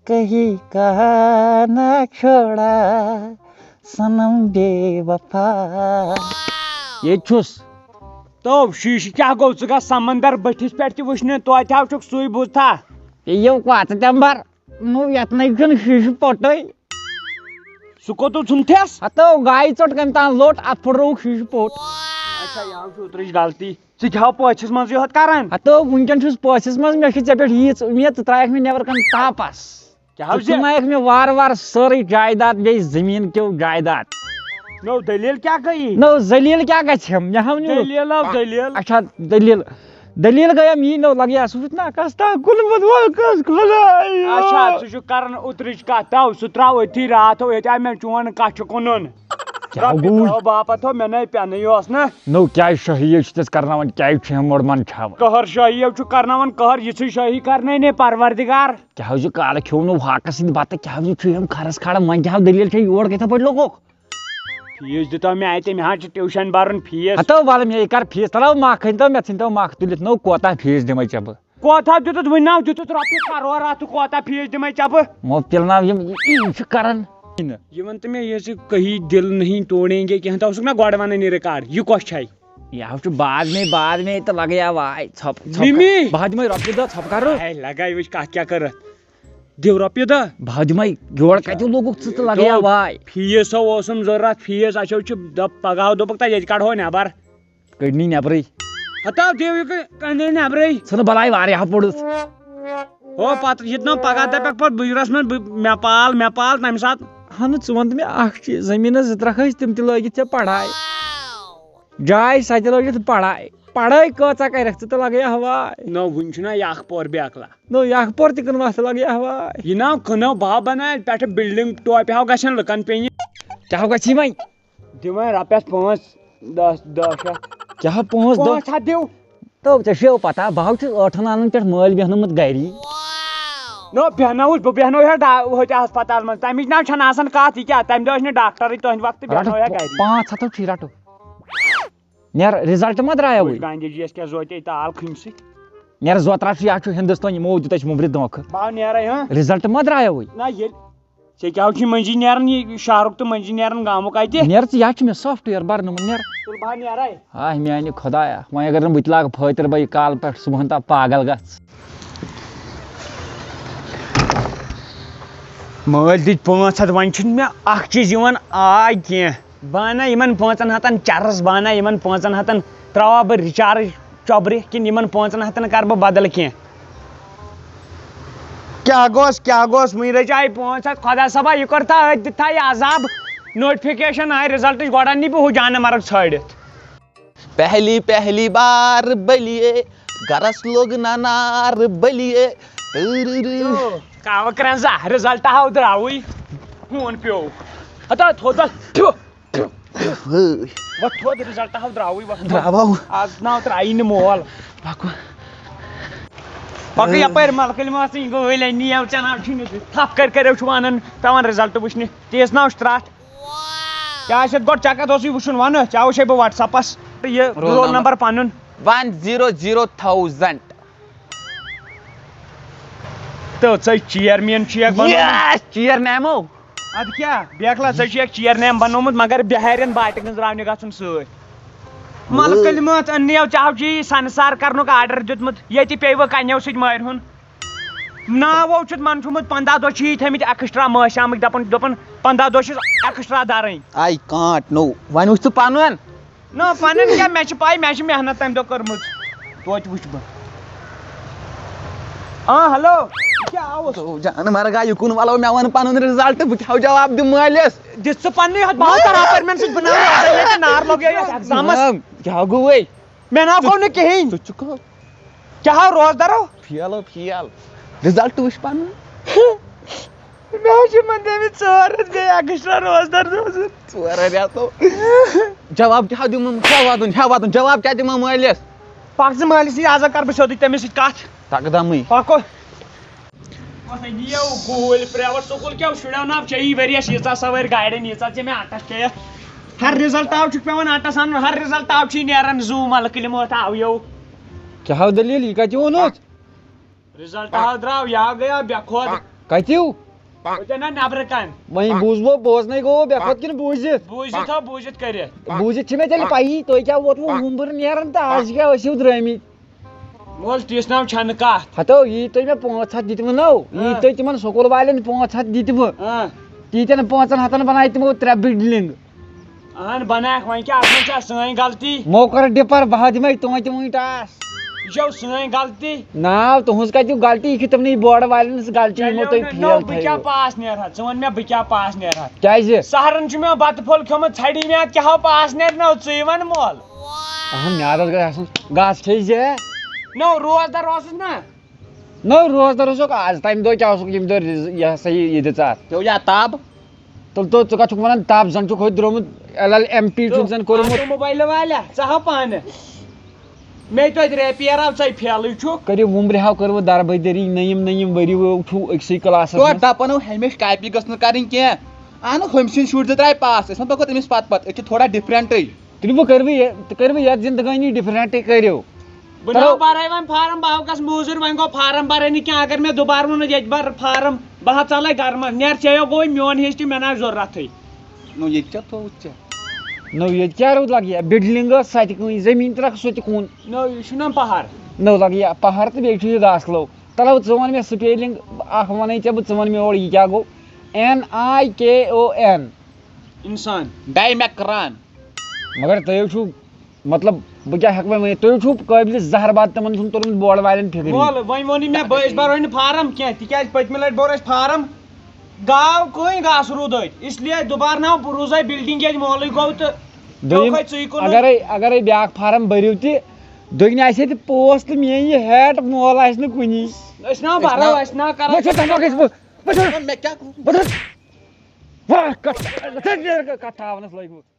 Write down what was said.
कहीं कहा न छोड़ा सनम बेवफा ये छुस तो शीश क्या गो गा समंदर बटिस पे वुचने तो छुक सुई बुझा ये तंबर नु यतन शीश पोटे सह कोत सुनथस तो गाय चोट कम तान लोट अत फुटरो शीश पोट अच्छा यहाँ उतरच गलती क्या पछस मज यह करान तो वनकन पछस मज मे पे यीच उम्मीद त्रायक मे नबर कन तापस क्या सुनायक मे वार वार सारी जायदाद बे जमीन क्यों जायदाद नो दलील क्या गई नो जलील क्या गम दलील दलील अच्छा दलील दलील गयम यी नो लगे ना कस्ता कुल कस अच्छा सह कर उतरच कत तव सह त्रो अथी रात ये मे चोन कछ कुन बापत हो मे नई पेन ना नो क्या शाही करना क्या मोड़ मन छा कहर शाही करना कहर यह शाही करने ने परवरदिगार क्या काल खो नो हाकस बत क्या खरस खड़ा मन क्या दलील योर कथ पे लोगो फीस दितो मे अत मे ट्यूशन बरन फीस तो वाल मे कर फीस तलो मख तो मे तो मख तुलित नो कोता फीस दिमे चे बह कोता दितुत वनाव दितुत रॉपये करोड़ अत कोता फीस दिमे चे बह मो पिलनाव करन ये वन तो मे ये कहीं दिल नहीं तोड़ेंगे क्या तो उसको ना गोड़ वन रिकॉर्ड ये कौश छाई यह बाद में तो लगे वाई छप मिमी बाद में रॉपये दो छप कर लगाई वह कह क्या कर दिव रॉपये दो बाद में जोड़ कत लोग तो लगे वाई फीस ओसम जरूरत फीस अच्छे दप पगह दोप ये कड़ो नबर कड़नी नबर हता दिव कड़ने नबर सह बलाय वारिया पोड़स हो पत ये पगह दपक पे बुजरस में मे पाल तम सात हन च वन मे चीज जमीन त्रे तम लगित पढ़ाई जाय सत लगित पढ़ाई पढ़ाई कचा कर तो लगे हवाई नो वन यह पोर बेकला नो यह पोर तक लगे हवाई यह ना कनो भाव बना पे बिल्डिंग टोप हाव गन लुकन पे क्या गी वही दिव रपस 5-10 क्या 5-10 दिव तो ऐसे पता बह 8 आन पे मल बेहनमुत गरी नो बेहनौस बह बेहनो अस्पताल मज तमिच ना कत यह क्या तम दह डॉक्टर तुंद वक्त बेहनो 500 रटो नेर रिजल्ट मा द्राया वही गांधी जी क्या जोते ताल खस नेर जोतरा यह हिंदुस्तान यमो दित मुबरी धोख बह नेर रिजल्ट मा द्राया वही ना ये क्या मंजी नेरान शहरुक तो मंजी नेरान गामुक अत नेर यह मे सॉफ्टवेयर बर नेर बह नेर हाँ मानी खुदाया वह अगर बत लाग फतर बह काल पे सुबह ता पागल ग मल दित 500 वन मे चीज आय कह बह अना इन 500 चरस बह अना इन 500 त्रा बह रिचार्ज चोब्र कि 500 कर बह बदल कह क्या गोस वह रचाई 500 खुदा सबा यह कर दिता यह अजाब नोटिफिकेशन आय रिजल्ट गोड़नी बह जान मरग छड़ित पहली बार बलिए गरस लोग नानार बलिए कह कर रिजल्ट हाव द्रावई फोन पे हता थोद रिजल्ट हाव द्रावई आज ना त्राई मोल पक यपर मलकल गई थप कर वन पे रिजल्ट वुचन तेज ना त्राट क्या गो चकत वुचन वन चा वुचे बह व्हाट्सएपस ये रोल नंबर पन 100,000 तो चेयरमैन चेयर नेमो अद क्या बेकला चेयर नेम बनोमुत मगर बिहारियन बाटन रावने गन सर मलकल मत अन्यो चाह जी संसार करनुक आर्डर दितमुत ये पे कन्यो सत मार हुन नावो मन 15 दह थमित एक्स्ट्रा मस आम दपन 15 दह एक्स्ट्रा दर I can't no one which पन नो पन क्या मे पाई मे मेहनत तम दह कर्मुत तोत वुच बह हाँ हेलो क्या जान मरगा युकुन वालो मे वन पन रिजल्ट बह क्या जवाब दि मालिस दिस पन्ने हत बात कर से बना ये नार लगे एग्जामस क्या गो वही मैं ना को न कहीं तो चुको क्या रोज दरो फेल रिजल्ट वुच पन मैं मंदे में चोर गए एक्स्ट्रा रोज दर चोर रे तो जवाब क्या दिम क्या वादन जवाब क्या दिम मालिस पाक से मालिस आज कर बह सोद तमिस कथ तकदम पाको यो गोल प्राइवेट स्कूल क्या शुड़ा ना चाहिए वरियस यीचा सवार गाड़न यीचा चे में आटस के हर रिजल्ट आव छ पेवन आटस अन हर रिजल्ट आव छी नेरन जू मलकल मत आव यो क्या दलील यह कत वोन رِزلٹ حظ درٛاو یہِ حظ گٔیو بے کھۄد کتیو ہوٚتٮ۪ن نہ نیبرٕ کَنۍ وۄنۍ بوٗزوٕ بوزنٕے گوٚو بے کھۄتہٕ کِنہٕ بوٗزِتھ بوٗزِتھ ہو بوٗزِتھ کٔرِتھ بوٗزِتھ چھِ مےٚ تیٚلہِ پَیی تُہۍ کیٛاہ ووتوٕ وُمبٕر نیران تہٕ آز کیٛاہ ٲسِو درٛٲمٕتۍ مول تِژھ ناو چھَنہٕ کَتھ ہتو یی تۄہہِ مےٚ 500 دِتوٕ نو یی تۄہہِ تِمن سکوٗل والٮ۪ن 500 دِتوٕ تیٖتٮ۪ن 500 بنایہِ تِمو 3 بِلڈِنٛگ اہن بنایکھ وۄنۍ کیٛاہ اَتھ منٛز چھا سٲنۍ غلطی موقر ڈِپر بہٕ ہا دِمے توتہِ وٕنۍ ٹاس یہِ چھو سٲنۍ غلطی ناو تُہٕنٛز کتہِ غلطی یہِ چھِ تِمنٕے بورڈ والٮ۪ن ہٕنٛز غلطی یِمو تۄہہِ نو فیل بہٕ کیٛاہ تھٲیوٕ پاس نیرٕ ہا ژٕ وَن مےٚ بہٕ کیٛاہ پاس نیرٕ ہا کیٛازِ سہرن چھُ مےٚ بتہٕ پھوٚل کھیوٚمُت ژھڑی مےٚ اَتھ کیٛاہ پاس نیرِ نو ژٕے وَن مول اہن میادس گژھِ آسُن گاسہٕ کھیٚیہِ زِ نو روزدار اوسُس نا نو روزدار اوسُکھ آز تمہِ دۄہ کیٛاہ اوسُکھ ییٚمہِ دۄہ یہِ ہسا یہِ دِژ اتھ تو یا تاب تُل تو ژٕ کتھ چھُکھ ونان تب زن چھُکھ ہوٚتہِ درٛومُت LLMP چھُکھ زن کوٚرمُت موبایل والیاہ ژٕ ہاو پانہٕ مے توتہِ رٮ۪پیر آو ژَے فیلٕے چھُکھ کٔرِو وُمبرِہاو کٔروٕ دربٔدٔری نٔیِم ؤرِو چھُو أکسٕے کلاسس تو منٛز دپان ہمیشہِ کاپی گٔژھ نہٕ کَرٕنۍ کینٛہہ اہن ہُمۍ سٕنٛدۍ شُرۍ زٕ درٛاے پاس أسۍ وۄنۍ پَکو تٔمِس پتہٕ أسۍ چھِ تھوڑا ڈِفرنٛٹٕے تیٚلہِ وۄنۍ کٔروٕ یتھ زندگٲنی ڈِفرنٛٹٕے کٔرِو بہٕ ناو بَرے وۄنۍ فارم بہٕ ہاو گژھ موزوٗرۍ وۄنۍ گوٚو فارم بَرے نہٕ کینٛہہ اگر مےٚ دُبارٕ ووٚنُت ییٚتہِ بَر فارم بہٕ ہا ژَلے گرٕ منٛز نیر ژےٚ گوٚو میون حِصہٕ تہِ مےٚ نہ ضوٚرتھٕے نو ییٚتہِ کیٛاہ تھووُتھ ژےٚ نو ییٚتہِ کیٛاہ روٗد لگہِ بِلڈِنٛگ ٲس سۄ تہِ کٕنۍ زٔمیٖن تہِ رکھ سُہ تہِ کُن نو یہِ چھُ نا پہاڑ نو لگہِ پہاڑ تہٕ بیٚیہِ چھُ یہِ گاسلو تلو ژٕ وَن مےٚ سپیلِنٛگ اکھ وَنَے ژےٚ بہٕ ژٕ وَن مےٚ اورٕ یہِ کیٛاہ گوٚو NIKON اِنسان ڈاے مےٚ کران مگر تُہۍ چھُو مطلب بہٕ کیٛاہ ہٮ۪کہٕ وۄنۍ ؤنِتھ تُہۍ چھُو قٲبلہِ زہر باد تِمن چھُنہٕ توٚرمُت بورڈ والٮ۪ن فِکرِ مول وۄنۍ ووٚنُے مےٚ أسۍ بَرو نہٕ فارم کینٛہہ تِکیٛازِ پٔتمہِ لٹہِ بوٚر اَسہِ فارم گاو کٕہٕنۍ گاسہٕ روٗد أتۍ اِسلیے دُبارٕ ناو روٗزے بِلڈِنٛگ ییٚتہِ مولٕے گوٚو تہٕ دوٚیِم اگرے بیٛاکھ فارم بٔرِو تہِ دوٚگنہِ آسہِ ییٚتہِ پوسٹ تہٕ میٛٲنۍ یہِ ہیٹ مول آسہِ نہٕ کُنی أسۍ نا بَرو أسۍ نا کرو مےٚ کیٛاہ کتھ تھاونس لٲگۍ بہٕ